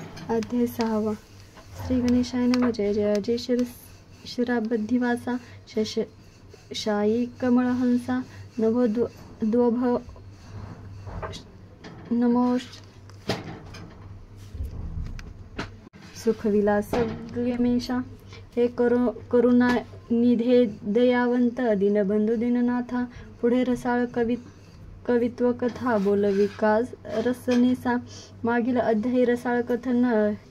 अध्याय 6. श्री गणेशाय नमः. जय जय जय शिराबद्धिवासा शायी कमळहंसा नभो द्वभ नमो सुखविलास गमेशा. हे करुणा निधे दयावंत दीनबंधू दीननाथा. पुढे रसाळ कवित्व कथा बोल विकास रसनेसा. मागील अध्यायी रसाळ कथन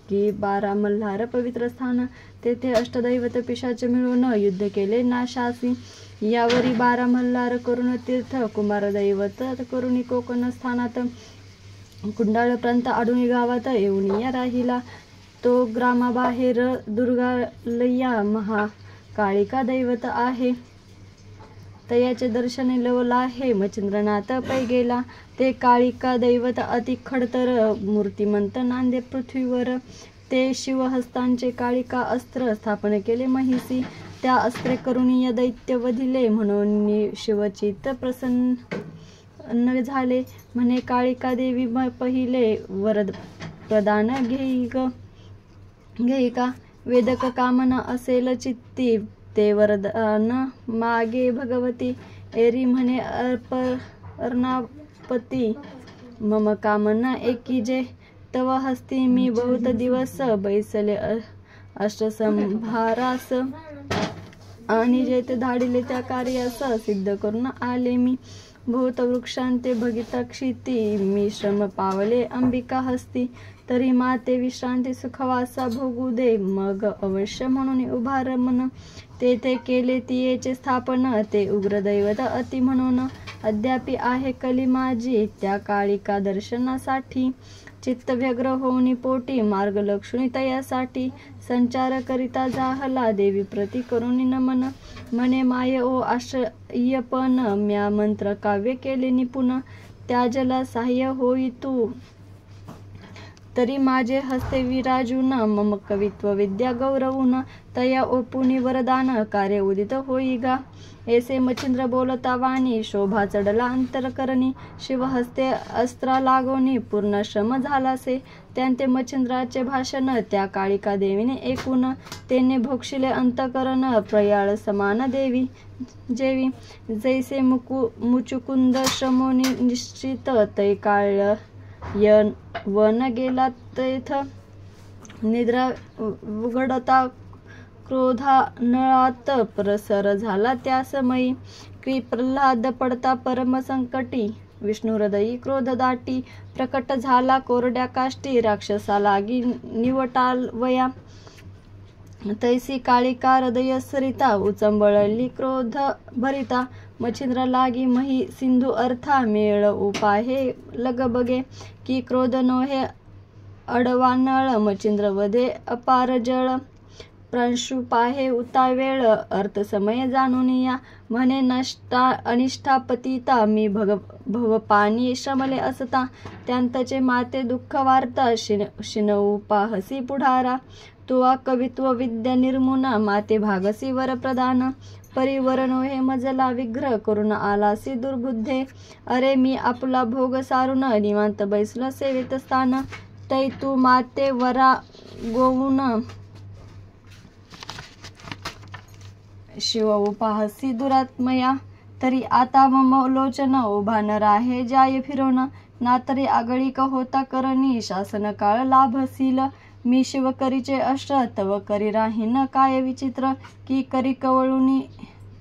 की 12 मल्हार पवित्र स्थान तेथे अष्टदैवत पिशाच मिळून युद्ध केले नाशासी. यावरी 12 मल्हार करुण तीर्थ कुमार दैवत करुणी कोकण स्थानात कुंडाळ प्रांत आडुणी गावात येऊन या राहिला. तो ग्रामाबाहेर दुर्गालय्या महाकाळिका दैवत आहे. तयाचे दर्शने लवला आहे मच्छिंद्रनाथ पै गेला. ते काळिका दैवत अति खडतर मूर्तिमंत नांदे पृथ्वीवर. ते शिवहस्तांचे काळिका अस्त्र स्थापन केले महिसी. त्या अस्त्रे करुणीय दैत्य वधिले म्हणून शिवचित्त प्रसन्न झाले. म्हणे काळिका देवी पहिले वरद प्रदान घेई का. वेदक कामना असेल चित्ती ते वरदान मागे भगवती. एरी म्हणे अर्णापती मम कामना एकीजे. तव हस्ती मी बहुत दिवस बैसले अष्टसंभारास. आणि जे ते धाडिले त्या कार्यास सिद्ध करून आले मी. बहुत वृक्षांते भगिता क्षिती मी श्रम पावले अंबिका हस्ती. तरी माते विश्रांती सुखवासा भोगू दे मग अवश्य म्हणून उभार मन. तेथे केले तियेचे स्थापन ते उग्रदैवत अति म्हणून. अद्यापि आहे कली माझी त्या काळिका दर्शनासाठी. चित्त व्यग्र होऊनी पोटी मार्ग लक्षणी तयासाठी. संचार करिता जाहला देवी प्रति करुणी नमन. म्हणे माय ओ आश्रयपण म्या मंत्र काव्य केले निपुण. त्याजला सहाय्य होई तू तरी माझे हस्ते विराजून. मम कवित्व विद्या गौरवून तया ओपुनी वरदान कार्य उदित होई गा. ऐसे मच्छिंद्र बोलता वाणी शोभा चढला अंतरकरणी. शिवहस्ते अस्त्रा लागोनी पूर्ण श्रम झालासे. त्यांते मच्छिंद्राचे भाषण त्या काळिका देवीने ऐकून. तेने भोक्षिले अंतकरण प्रयाळ समान देवी जेवी. जैसे मुचुकुंद श्रमोनी निश्चित तै काळ वन गेला तेथ. निद्रा उघडता क्रोधा नळात प्रसर झाला त्या समयी. की प्रल्हाद पडता परम संकटी विष्णू हृदयी क्रोध दाटी. प्रकट झाला कोरड्या काष्टी राक्षसा लागी निवटावया. तैसी काळिका हृदय सरिता उचंबळली क्रोध भरिता. मच्छिंद्र लागी मही सिंधू अर्था मेळ उपाहे लगबगे. की क्रोध नोहे अडवा नळ मच्छिंद्र वधे अपार जळ. प्रांशु पाहे उतावेळ अर्थ समय जाणून या. म्हणे अनिष्ठा पतिता मी भवपानी श्रमले असता. त्यांतचे माते दुःख वार्ता शिनऊ पाहसी पुढारा. तुवा कवित्व विद्या निर्मुन माते भागसी वर प्रदान. परिवर नोहे मजला विग्रह करून आलासी दुर्बुद्धे. अरे मी आपला भोग सारून निवांत बैसला सेवेत स्थान. तै तू माते वरा गोवून शिव उपाहसी दुरात्मया. तरी आता मम लोचन उभा न राहे जाय फिरोन. ना तरी आगळिक होता करणी शासन काळ लाभसील. मी शिव करीचे अष्ट तव करी राहीन काय विचित्र. की करी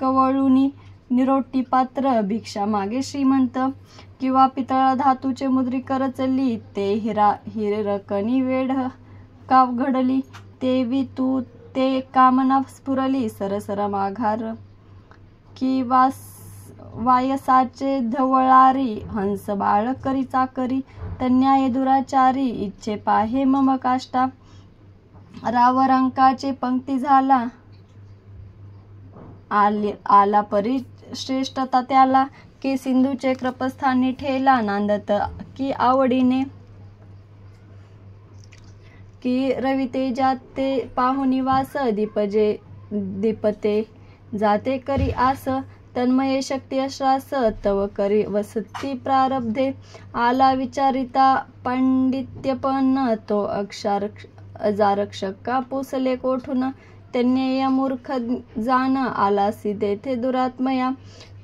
कवळुनी निरोटी पात्र भिक्षा मागे श्रीमंत. किंवा पितळा धातूचे मुद्रिक रचली ते हिरकणी वेढ का घडली. तेवी तू ते कामना स्फुरली सरसर माघार. की वायसाचे धवळारी हंस बाळ करी चाकरी. तन्याय दुराचारी इच्छे पाहे मम काष्टा. रावरांकाचे पंक्ती झाला आला परी श्रेष्ठता त्याला. की सिंधूचे कृपस्थानी ठेला नांदत की आवडीने. की रवी तेजात ते पाहुनिवास दीपते जाते करी आस. तन्मये शक्ती अश्रास तव करी वसती प्रारब्धे आला विचारिता पांडित्यपन्न तो अजारक्षका पोसले कोठून तन्यय मूर्ख जाण आलासी तेथे दुरात्मया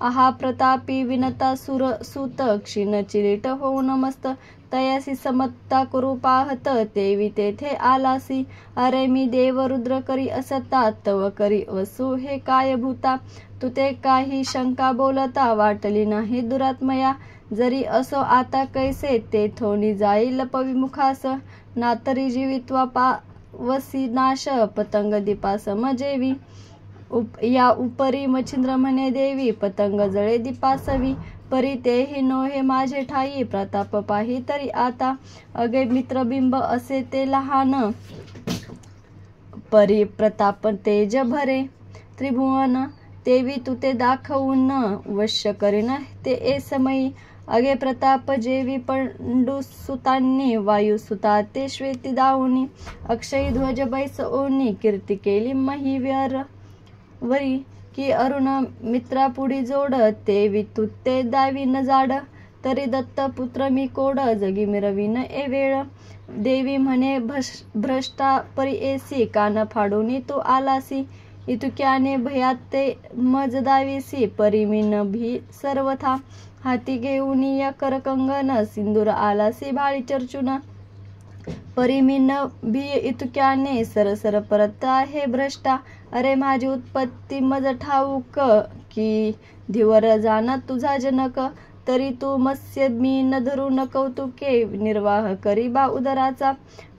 आहा प्रतापी विनता सुर सुत क्षीण चिरीट होऊन मस्त तयासी समत्ता करू पाहत तेवी तेथे आलासी अरे मी देव रुद्र करी असता तव करी वसू हे काय भूता तू ते काही शंका बोलता वाटली नाही दुरात्मया जरी असो आता कैसे ते थोनी जाईल पविमुखास नातरी जीवित्वा पावसी नाश पतंग दीपास मजेवी या उपरी मच्छिंद्र म्हणे देवी पतंग जळे दीपासवी परी तेही नोहे माझे ठाई प्रताप पाही तरी आता अगे मित्रबिंब असे ते लहान परी प्रताप तेज भरे त्रिभुवन तेवी तू ते दाखवून वश्य करीन ते ए समयी अगे प्रताप जेवी पंडुसुतांनी वायुसुता ते श्वेती दावणी अक्षयी ध्वज बैस ओनी कीर्ती केली महिव्यर वरी की अरुण मित्रा पुढी जोड ते वितू ते दावी न जाड तरी दत्त पुत्र मी कोड जगी मिरवीन ए वेळ देवी म्हणे भ्रष्टा परी एसी कान फाडून तू आलासी इतुक्याने भयात ते मज दावीसी परी मी न भी सर्वथा हाती घेऊन या करकंगन सिंदूर आलासी भाळी चर्चून परी मी न भी इतुक्याने सरसर परत आहे भ्रष्टा अरे माझी उत्पत्ती मज ठाऊक की धिवर जाण तुझा जनक तरी तू मत्स्य मी न धरून कौतुके निर्वाह करी बा उदराचा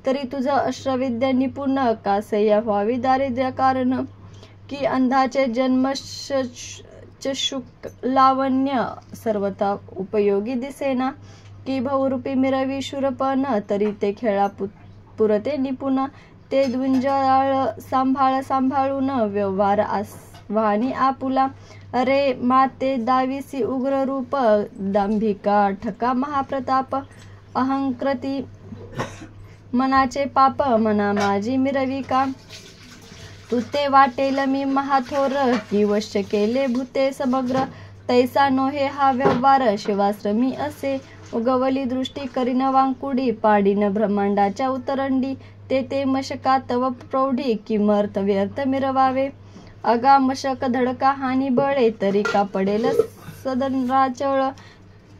तरी तुझ अश्रविद्या निपुण कासय्या व्हावी दारिद्र्य कारण की अंधाचे जन्म चशुक लावण्य सर्वता उपयोगी दिसेना की बहुरूपी मिरवी शूरपण तरी ते खेळा पुरते निपुण ते द्विंजळ सांभाळून व्यवहार आस्वानी आपुला अरे माते दावीसी उग्र रूप दांभिका ठका महाप्रताप अहंकृती मनाचे पाप मना माझी मिरविका तू ते वाटेल मी महाथोर की वश्य केले भूते समग्र तैसा नोहे हा व्यवहार शिवाश्रमी असे उगवली दृष्टी करीन वांकुडी पाडीन ब्रह्मांडाच्या उतरंडी ते मशका तव प्रौढी किमर्थ व्यर्थ मिरवावे अगा मशक धडका हानी बळे तरी का पडेल सदनराचळ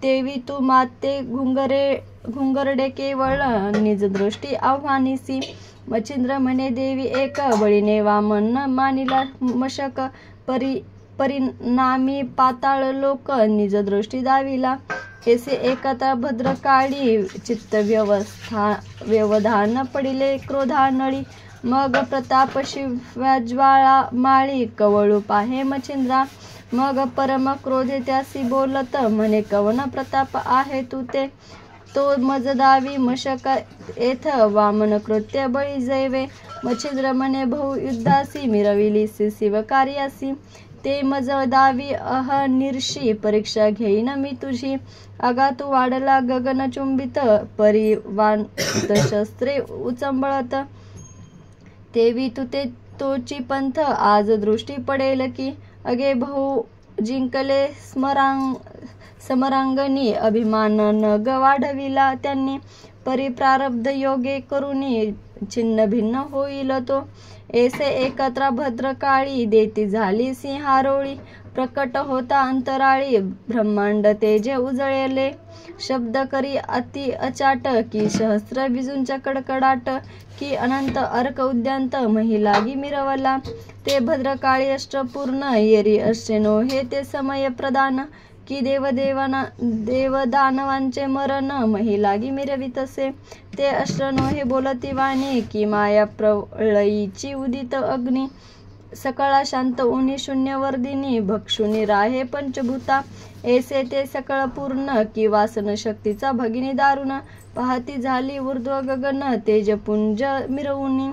तेवी तू माते घुंगरडे केवळ निज दृष्टी आव्हानीसी मच्छिंद्र म्हणे देवी एक बळीने वामन मानिला मशक परिणामी पाताळ लोक निज दृष्टी दाविला ऐसे एकता भद्रकाळी चित्त व्यवधान पडिले क्रोधानळी मग प्रताप शिव्याज्वाळा माळी कवळू पाहे मच्छिंद्रा मग परम क्रोधे त्यासी बोलत म्हणे कवन प्रताप आहे तू ते तो मज दावी मशक येथ वामन कृत्य बळी जैवे मच्छिंद्र म्हणे बहु युद्धासी मिरविली शिव कार्यासी ते मज दावी अहनिर्षी परीक्षा घेईन मी तुझी अगा तू वाढला गगन चुंबित परिवांत शस्त्रे उचंबळत तेवी तू ते तोची पंथ आज दृष्टी पडेल की अगे बहु जिंकले समरांगणी अभिमान न ग वाढविला त्यांनी परिप्रारब्ध योगे करुनी छिन्न भिन्न होईल तो ऐसे एकत्र भद्रकाळी देती झाली सिंहारोळी प्रकट होता अंतराळी ब्रह्मांड तेजे उजळले शब्द करी अति अचाट की सहस्र बिजूंच्या कडकडाट की अनंत अर्क उद्यांत महिलागी मिरवला ते भद्रकाळी अष्टपूर्ण येरी अष्टेनो हे ते समय प्रदान की देवदानवांचे मरण महिलागी मिरवितसे ते अष्टनो हे बोलती वाणी की माया प्रळयीची उदित अग्नी सकळा शांत उनी शून्यवर्दिनी भक्षुनी राहे पंचभूता ऐसे ते सकळ पूर्ण की वासन शक्तीचा भगिनी दारुण पाहती झाली ऊर्ध्व गगन तेजपुंज मिरवुनी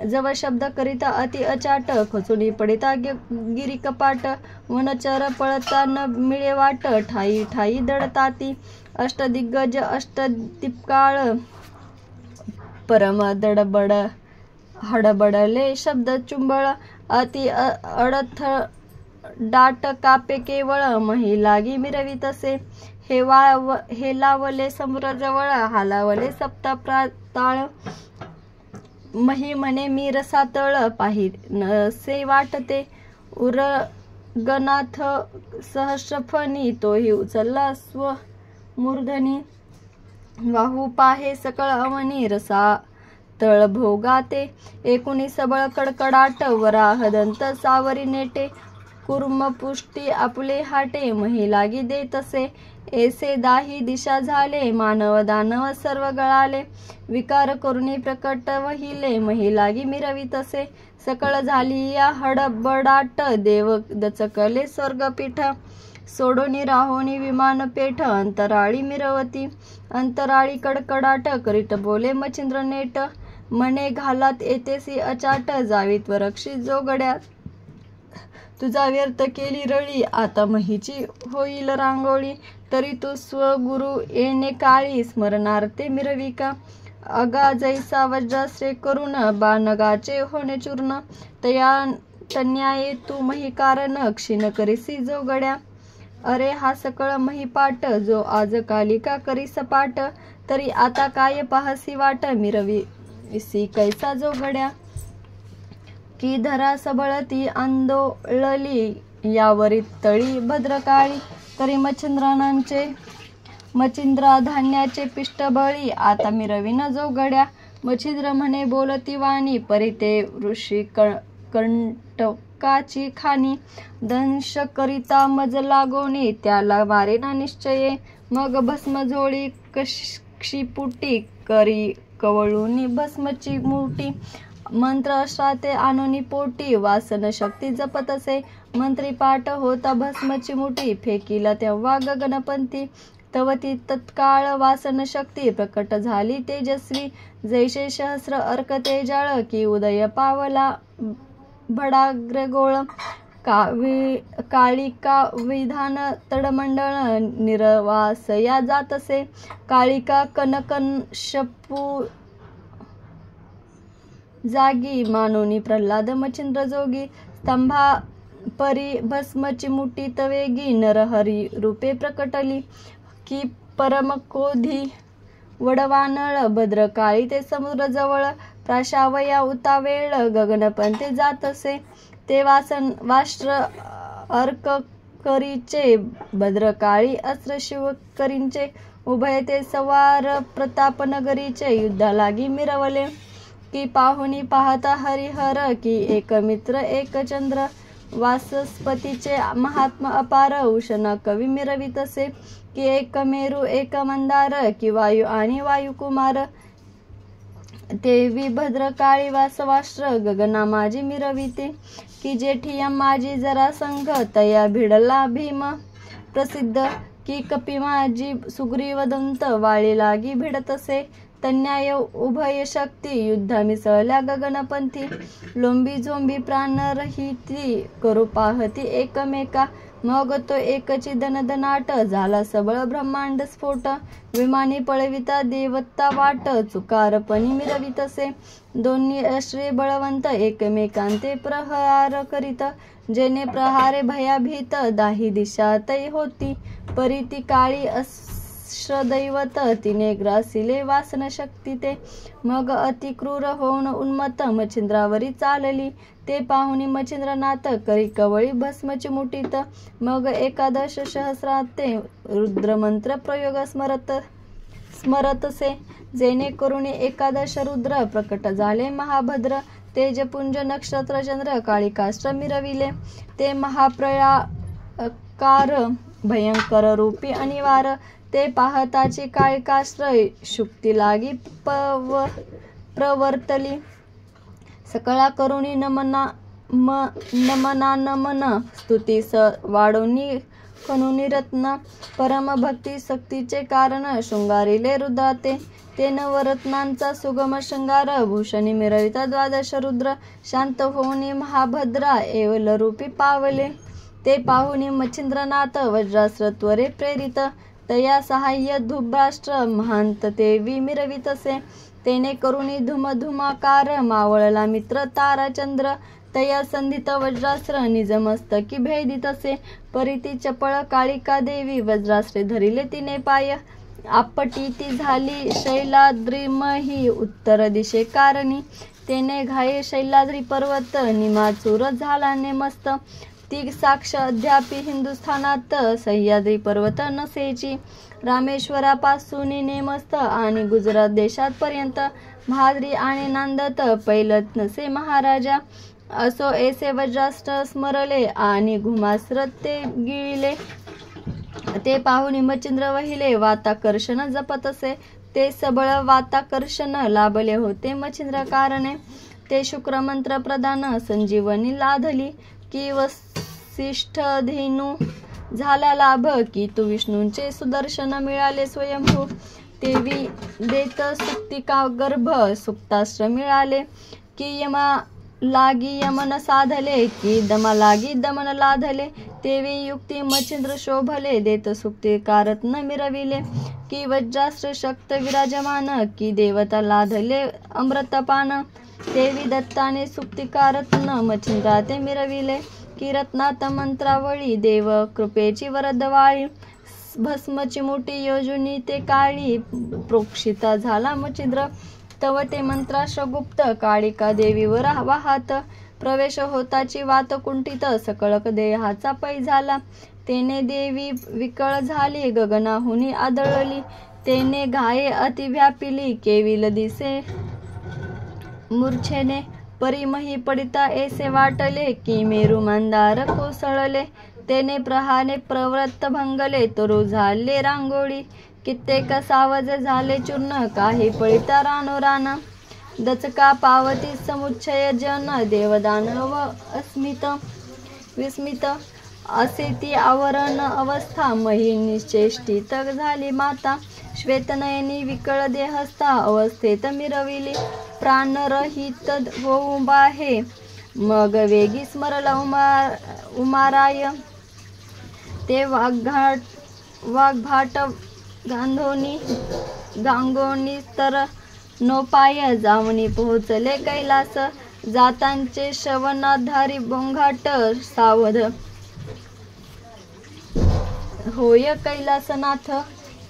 जव शब्द करिता अति अचाट खचुनी पडिता गिरी कपाट वनचर पळता न मिळे वाट ठाई ठाई दडताती अष्टदिग्गज अष्टदीपकाळ परम दडबड हडबडले शब्द चुंबळ अति डाट कापे केवळ मही लागी मिरवितसे. हे लावले समुद्राजवळ हालावले सप्तप्राताळ. मही म्हणे मी रसातळ पाहि नसे वाटते. उरगनाथ सहस्रफणी तोही उचलला स्वमूर्धनी. वाहू पाहे सकळ अवनी रसा तळ भोगाते. एकुणी सबळ कडकडाट वराह दंत सावरी नेटे. कुर्म पुष्टी आपुले हाटे मही लागी देतसे. ऐसे दाही दिशा झाले मानव दानव सर्व गळाले. विकार करुणी प्रकट वहिले मही लागी मिरवितसे. सकळ झाली या हडबडाट देव दचकले स्वर्गपीठ. सोडोनी राहोनी विमान पेठ अंतराळी मिरवती. अंतराळी कडकडाट करीत बोले मच्छिंद्र नेट. मने घालात येतेसी अचाट जावीत वरक्षी जोगड्यात. तुझा व्यर्थ केली रळी आता महीची होईल रांगोळी. तरी तू स्वगुरु येणे काळी स्मरणार्थे मिरविका. अगा जैसा वज्राश्रय करून बाणगाचे होणे चूर्ण. तन्याये तू मही कारण क्षीण करीसी जोगड्या. अरे हा सकळ महिपाट जो आज कालिका करी सपाट. तरी आता काय पाहसी वाट मिरविसी कैसा जोगड्या. की धरा सबळती आंदोळली यावरी तळी भद्रकाळी. तरी मच्छिंद्रा धान्याचे पिष्टबळी आता मिरविन जोगड्या. मच्छिंद्र म्हणे बोलती वाणी परी ते ऋषी कंटकाची खाणी. दंश करिता मज लागोनी त्याला मारेना निश्चये. मग भस्म झोळी क्षिपुटी करी कवळूनी भस्मची मुठी. मंत्र अश्राते आणोनी पोटी वासन शक्ती जपतसे. मंत्री पाठ होता भस्मची मुठी फेकीला तेव्हा गगनपंथी. तवती तत्काळ वासन शक्ती प्रकट झाली तेजस्वी. जैसे सहस्र अर्क तेजाळ की उदय पावला भडाग्रगोळ. काळिका विधान तडमंडळ निर्वासया जातसे. काळिका कनकशपू जागी मानोनी प्रल्हाद मच्छिंद्र जोगी. स्तंभा परी भस्मची मुठी तवेगी नरहरी रूपे प्रकटली. की परमकोधी वडवानळ भद्रकाळी ते समुद्र जवळ. प्राशावया उतावेळ गगनपंथे जातसे. ते वाष्ट्र अर्क करीचे भद्रकाळी अस्त्र शिवकरींचे. उभय ते सवार प्रतापनगरीचे युद्धा लागी मिरवले. की पाहुणी पाहता हरिहर की एक मित्र एक चंद्र. वासस्पतीचे महात्मा अपार उशना कवी मिरवितसे. की एक मेरू एक मंदार की वायू आणि वायुकुमार. देवी भद्रकाळी वासवाष्ट्र गगना माझी मिरविते. की जेठिया माझी जरा संघ तया भिडला भीम प्रसिद्ध. की कपी माझी सुग्रीवदंत वाळी लागी भिडतसे. तन्याय उभय शक्ती युद्धा मिसळल्या गगनपंथी. लोंबी झोंबी प्राणरहिती करू पाहती एकमेका. मग तो एकची दनदनाट झाला सबळ ब्रह्मांड स्फोट. विमानी पळविता देवता वाट चुकारपणी मिरवितसे. दोन्ही अश्रे बळवंत एकमेकांते प्रहार करीत. जेने प्रहारे भयाभीत दाही दिशा तै होती. परी ती काळी अश्रदैवत तिने ग्रासिले वासन शक्ती ते. मग अति क्रूर होऊन उन्मत्त मच्छिंद्रावरी चालली. ते पाहुणी मच्छिंद्रनाथ करी कवळी भस्मची मुठीत. मग एकादश सहस्राते रुद्रमंत्र प्रयोग स्मरतसे. जेणे करून एकादश रुद्र प्रकट झाले महाभद्र. तेजपुंज नक्षत्र चंद्र काळिकास्त्र मिरविले. ते महाप्रळयाकार भयंकर रूपी अनिवार. ते पाहताची काळिकास्त्र शुक्ती लागी प्रवर्तली. सकळा करुणी नमनानमन स्तुती वाढोनी खनुनी रत्न. परम भक्ती सक्तीचे कारण शृंगारिले रुद्राते. ते नवरत्नांचा सुगम शृंगार भूषणी मिरविता द्वादश रुद्र. शांत होऊनी महाभद्रा येवल रूपी पावले. ते पाहुनी मच्छिंद्रनाथ वज्रास्त्र त्वरे प्रेरित. तया सहाय्य धुब्राष्ट्र महांत देवी मिरवितसे. तेने करुणी धुमधुमाकार मावळला मित्र ताराचंद्र तया संधित वज्रास्त्र निजमस्तकी भेदितसे परिती चपळ काळिका देवी वज्रास्त्रे धरिले तिने पाय आपटी ती झाली शैलाद्रीमही उत्तर दिशे कारणी तेने घाये शैलाद्री पर्वत निमाचूर झाला नेमस्त ती साक्ष अद्यापि हिंदुस्थानात सह्याद्री पर्वत नसेची रामेश्वरापासून नेमस्त आणि गुजरात देशात पर्यंत म्हाद्री आणि नांदत पैलत नसे महाराजा असो ऐसे वज्रास्त्र स्मरले आणि घुमास्त्र ते गिळले ते पाहून मच्छिंद्र वहिले वाताकर्षण जपत असे ते सबळ वाताकर्षण लाभले होते मच्छिंद्र कारणे ते शुक्र मंत्र प्रदान संजीवनी लाधली की वसिष्ठ धेनू झाला लाभ की तू विष्णूंचे सुदर्शन मिळाले स्वयंभू तेवी देत सुक्तिका गर्भ सुक्तास्त्र मिळाले की यमा लागी यमन साधले की दमा लागी दमन लाधले तेवी युक्ती मच्छिंद्र शोभले देत सुक्तिकारत्न मिरविले की वज्रास्त्र शक्त विराजमान की देवता लाधले अमृतपान तेवी दत्ताने सुक्तिकारत्न मच्छिंद्रा ते मिरविले की रत्नात मंत्रावळी देव कृपेची वरदवाळी भस्मची मोठी योजनी ते काळी प्रोक्षिता झाला मच्छिंद्र तव ते मंत्राश्र गुप्त काळिका देवीवर वाहात प्रवेश होताची वात कुंठित सकळक देहाचा पै झाला तेने देवी विकळ झाली गगनाहुनी आदळली तेने घाये अति व्यापिली केविल दिसे मूर्छेने परिमही पडिता ऐसे वाटले की मेरू मंदार कोसळले तेने प्रहाने प्रवृत्त भंगले तरू झाले रांगोळी कित्येक सावज झाले चूर्ण काही पळिता रानोरान दचका पावती समुच्चय जन देवदानव अस्मित विस्मित असे ती आवरण अवस्था मही निश्चेष्टित झाली माता श्वेतनयनी विकळ देहस्था अवस्थेत मिरविली प्राणरहित होऊन बाहे मग वेगी स्मरला उमाराय ते वाघभाट गांगोनी तर नोपाय जावणी पोहोचले कैलास जातांचे श्रवणाधारी बोंघाट सावध होय कैलासनाथ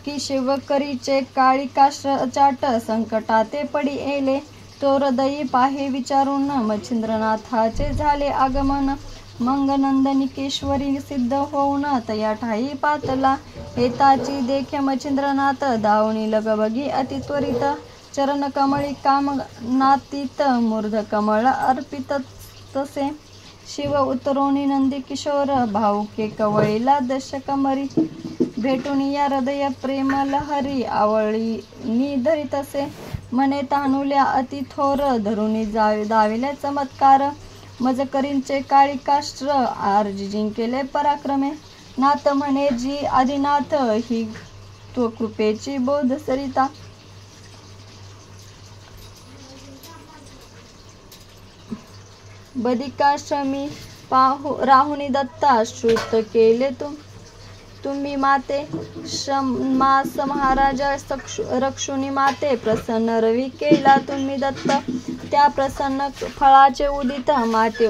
की शिवकरीचे काळिकाचाट संकटाते पडी येले तो हृदयी पाहे विचारून मच्छिंद्रनाथाचे झाले आगमन मंगनंदनिकेश्वरी सिद्ध होऊन तया ठाई पातला हेताची देखे मच्छिंद्रनाथ दावणी लगबगी अति त्वरित चरण कमळी कामनातीत मूर्ध कमळ अर्पित तसे शिव उतरोनी नंदी किशोर भाऊके कवळीला दशकमरी भेटून या हृदय प्रेम लहरी आवळी धरीत असे मने तानुल्या अति थोर धरुणी दाविले चमत्कार मजकरींचे काळिकास्त्र आर्जी जिंकेले पराक्रमे नाथ म्हणे जी आदिनाथ ही तो कृपेची बोध सरिता बदिकाश्रमी राहुनी दत्ता श्रुत केले तुम्ही माते मास महाराजा रक्षुनी माते प्रसन्न रवी केला तुम्ही दत्त त्या प्रसन्न फळाचे उदित माते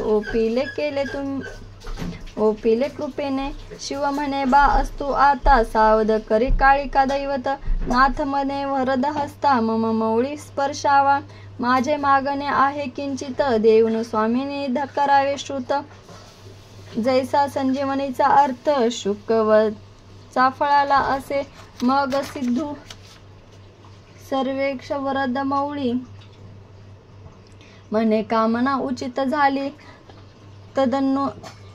ओपिले कृपेने शिव म्हणे बा असतू आता सावध करी काळिका दैवत नाथ म्हणे वरद हस्ता मम मौळी स्पर्शावा माझे मागणे आहे किंचित देऊन स्वामीने करावे श्रुत जैसा संजीवनीचा अर्थ शुकवचा फळाला असे मग सिद्धू सर्वेक्ष वरद मौळी म्हणे कामना उचित झाली तदनु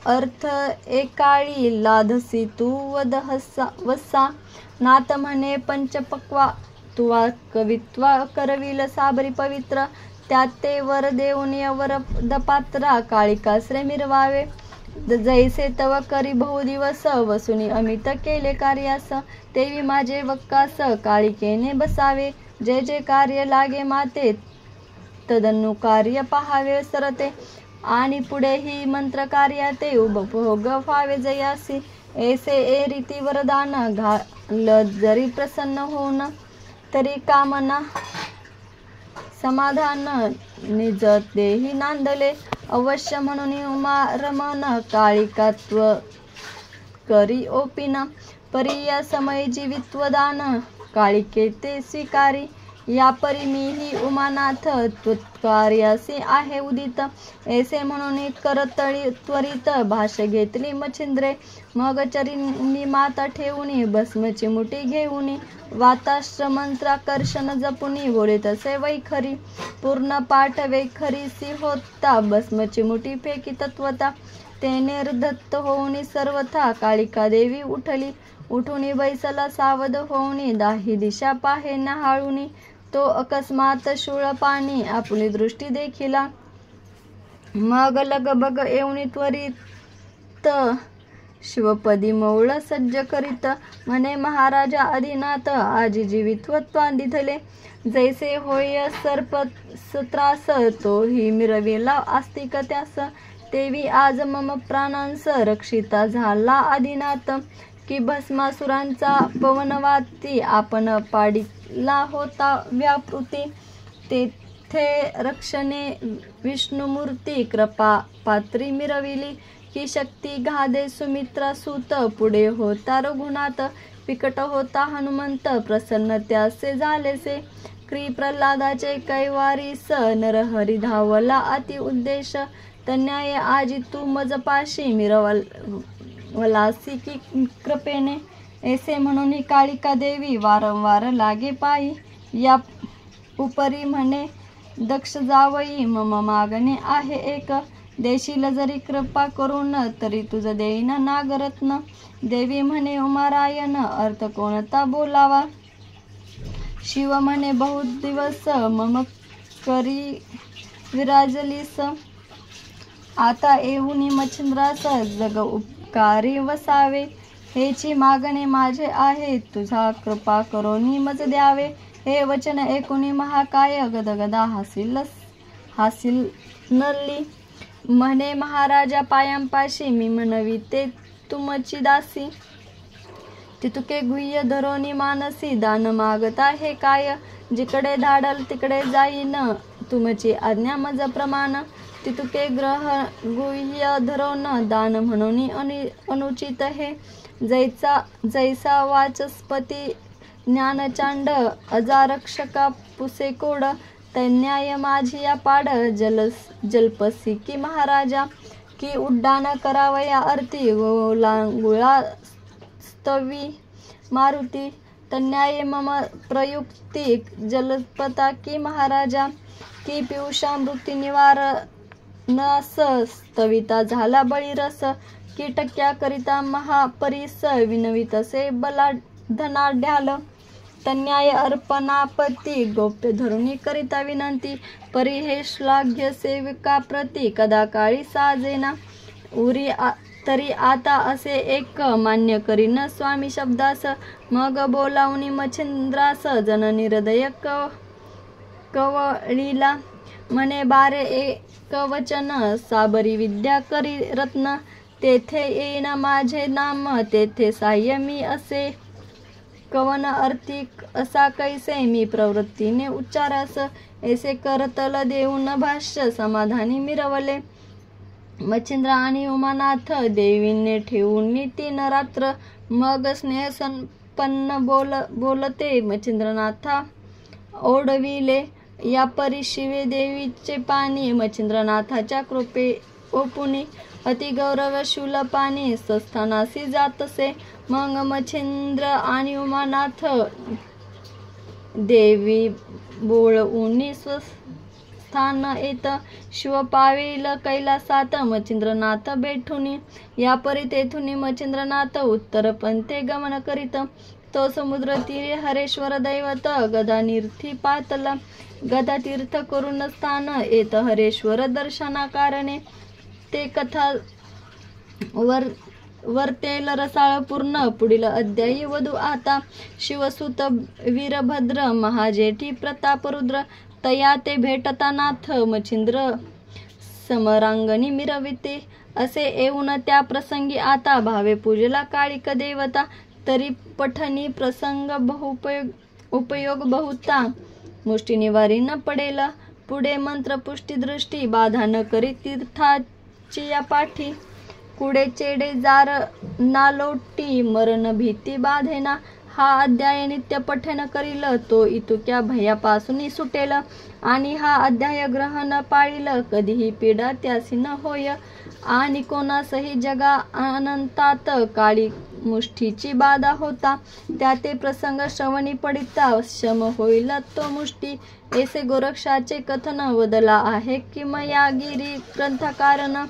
अर्थ एकाळी लाधसी तू वसा नाथ म्हणे पंचपक्वा तुवा कवित्वा करविल साबरी पवित्र त्यात ते वर देऊन वर दपात्रा काळिकाश्रे मिरवावे जैसे तव करी बहुदिवस वसुनी अमित केले कार्यास तेवी माझे वक्कास काळिकेने बसावे जे जे कार्य लागे माते तदनु कार्य पहावे सरते आणि पुढेही मंत्र कार्याते उपभोग व्हावे जयासी ऐसे ए रीती वरदान घाल जरी प्रसन्न होऊन तरी कामना समाधान निज देही नांदले अवश्य म्हणून उमा रमण काळिकात्व करी ओपिना परी या समय जीवित्व दान काळिके ते स्वीकारी या परी मीही उमानाथ त्वत्कार्यासी आहे उदित ऐसे म्हणून करतळी त्वरित भाष्य घेतली मच्छिंद्रे मग चरिणी माता ठेवून भस्मची मुठी घेऊन वाताश्र मंत्राकर्षण जपुनी बोले तसे वैखरी पूर्ण पाठ वैखरीसी होता भस्मची मुठी फेकी तत्वता ते निर्धत्त होऊन सर्वथा काळिका देवी उठली उठून बैसला सावध होऊन दाही दिशा पाहे नहाळून तो अकस्मात शूळ पाणी आपली दृष्टी देखिला मग लगबग येऊन त्वरित शिवपदी मौळ सज्ज करीत म्हणे महाराजा आदिनाथ आजी जीवित्वत्वांदिधले जैसे होय सर्प त्रास तोही मिरविला आस्तिक त्यास तेवी आज मम प्राणांस रक्षिता झाला आदिनाथ की भस्मासुरांचा पवनवाती आपण पाडिला होता व्यापृती तेथे रक्षणे विष्णुमूर्ती कृपा पात्री मिरविली की शक्ती घादे सुमित्रा सूत पुढे होता रघुनाथ विकट होता हनुमंत प्रसन्न त्यासे झालेसे क्री प्रल्हादाचे कैवारीस नरहरी धावला अति उद्देश तन्याय आजी तू मजपाशी मिरवलासी की कृपेने ऐसे म्हणून काळिका देवी वारंवार लागे पायी या उपरी म्हणे दक्ष जावई मम मागणे आहे एक देशील जरी कृपा करून तरी तुझ देईन नागरत्न देवी म्हणे उमारायण अर्थ कोणता बोलावा शिव म्हणे बहुत दिवस मम करी विराजलीस आता येऊनी मच्छिंद्रास जग उपकारी वसावे हेची मागणे माझे आहे तुझा कृपा करोनी मज द्यावे हे वचन ऐकुनी महाकाय गदगदा हासिल नल्ली म्हणे महाराजा पायांपाशी मी म्हणविते तुमची दासी तितुके गुह्य धरोनी मानसी दान मागता हे काय जिकडे धाडल तिकडे जाईन तुमची आज्ञा मज प्रमाण तितुके ग्रह गुह्य धरोन दान म्हणून अनुचित हे जैसा वाचस्पती ज्ञानचांड अजारक्षका पुसेकोड तन्याय माझी या पाड जलपसी की महाराजा की उड्डाण करावया अर्थी गोलांगुळा स्तवी मारुती तन्याय मम प्रयुक्ती जलपता की महाराजा की पियुषामृती निवारणास स्तविता झाला बळीरस की टक्या करिता महापरिस विनवितसे बला धनाढ्याल तन्याय अर्पणापती गोप्य धरुणी करिता विनंती परी हे श्लाघ्य सेविका प्रती कदा काळी साजेना उरी तरी आता असे एक मान्य करीन स्वामी शब्दास मग बोलावणी मच्छिंद्रास जननी हृदय कवळीला म्हणे बारे एक वचन साबरी विद्या करी रत्न तेथे येईन माझे नाम तेथे साह्य मी असे कवन अर्थिक असा कैसे मी प्रवृत्तीने उच्चारास ऐसे करतल देऊन भाष्य समाधानी मिरवले मच्छिंद्र आणि उमानाथ देवीने ठेवून 3 रात्र मग स्नेह संपन्न बोलते मच्छिंद्रनाथा ओढविले या परी शिवे देवीचे पाणी मच्छिंद्रनाथाच्या कृपे ओपुनी अति गौरव शूलपाणी स्वस्थानासी जातसे मग मच्छिंद्र आणि उमानाथ देवी बोळउनी स्वस्थान येत शिव पावेल कैलासात मच्छिंद्रनाथ भेटुनी या परी तेथुनी मच्छिंद्रनाथ उत्तर पंथे गमन करीत तो समुद्र तीरे हरेश्वर दैवत गदा तीर्थी पातला गदा तीर्थ करून स्थान येत हरेश्वर दर्शना कारणे ते कथा वर्तेल रसाळ पूर्ण पुढील अध्यायी वधू आता शिवसुत वीरभद्र महाजेठी प्रतापरुद्र तया ते भेटतानाथ मच्छिंद्र समरांगणी मिरविते असे येऊन त्या प्रसंगी आता भावे पूजला काळिक देवता तरी पठणी प्रसंग उपयोग बहुता मुष्टिनिवारी न पडेल. पुढे मंत्र पुष्टी दृष्टी बाधा न करी तीर्थाची या पाठी. कुडे चेडे जार ना लोटी मरण भीती बाधेना. हा अध्याय नित्य पठन करील तो इतुक्या भयापासून सुटेल. आणि हा अध्याय ग्रहण पाळील कधीही पीडा त्यासी न होय. आणि कोणासही जगा अनंतात काळी मुष्टीची बाधा होता. त्या ते प्रसंग श्रवणी पडिता शम होईल तो मुष्टी. ऐसे गोरक्षाचे कथन वदला आहे किमयागिरी ग्रंथकारण.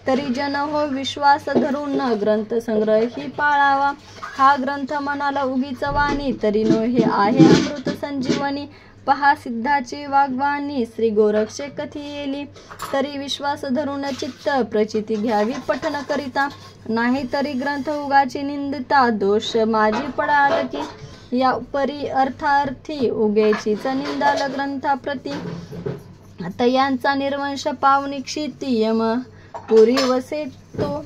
तरी जन हो विश्वास धरून ग्रंथ संग्रह ही पाळावा. हा ग्रंथ मनाला उगीच वाणी तरी नो हे आहे अमृत संजीवनी. पहा सिद्धाची वाग्वाणी श्री गोरक्षे कथी येली. तरी विश्वास धरून चित्त प्रचिती घ्यावी पठन करिता. नाही तरी ग्रंथ उगाची निंदिता दोष माझी पडाल की. या परी अर्थार्थी उगेचीच निंदाल ग्रंथाप्रती. तयांचा निर्वंश पावनी क्षिती यम पुरी वसे तो.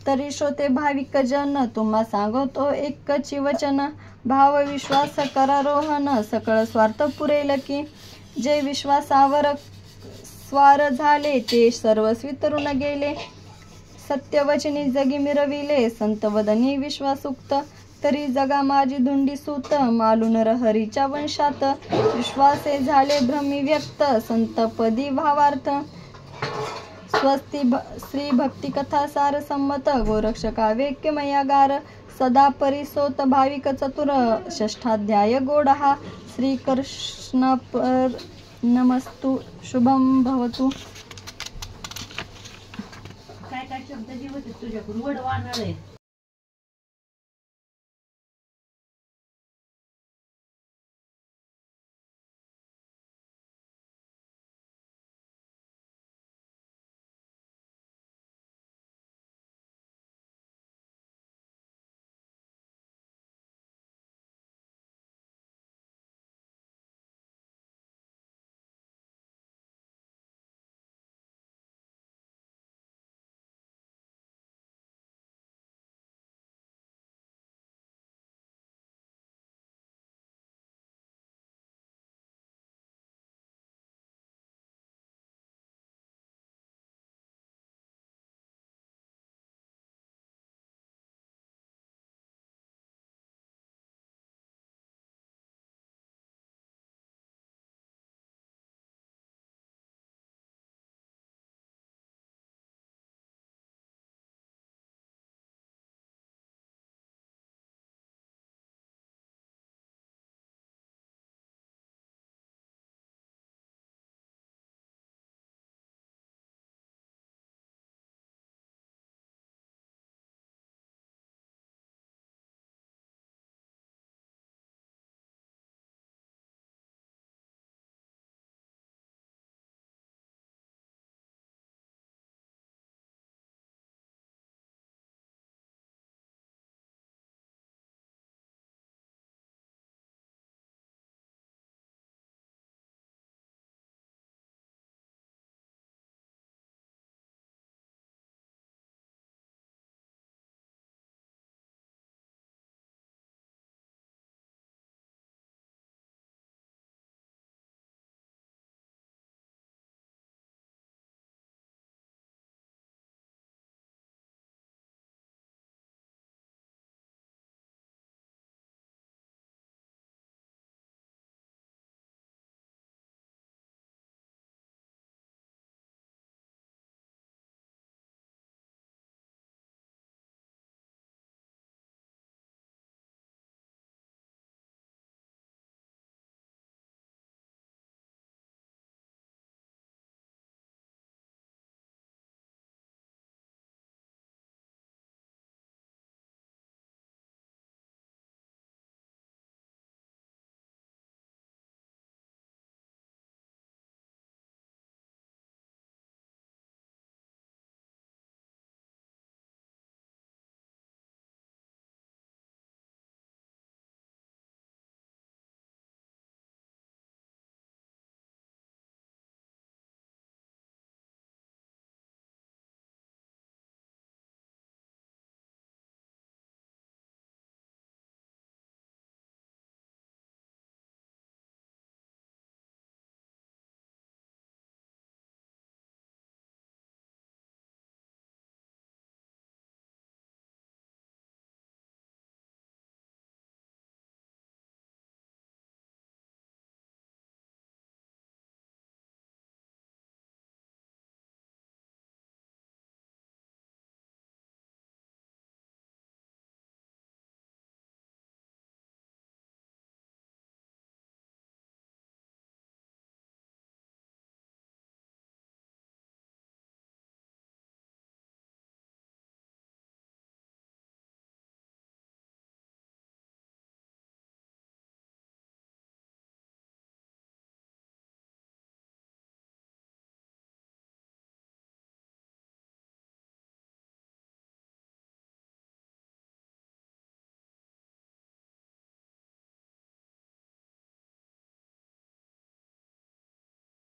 तरी श्रोते भाविक जन तुम्हा सांगतो एकची वचन. भाव विश्वास करारोहन सकळ स्वार्थ पुरेल की. जे विश्वासावर स्वार झाले ते सर्वस्वी तरुण गेले. सत्यवचनी जगी मिरविले संत वदनी विश्वासुक्त. तरी जगा माझी धुंडी सूत मालून हरीच्या वंशात. विश्वासे झाले भ्रमी व्यक्त संतपदी भावार्थ. स्वस्ती श्री भक्ती कथा सार संमत गोरक्ष काव्य किमयागार. सदा परिसोत भाविक चतुर षष्ठाध्याय गोडहा. श्री कृष्ण नमस्तु शुभम भवतु. काय काय शब्द जे होते तुझ्याकडून वड वाढणार आहे.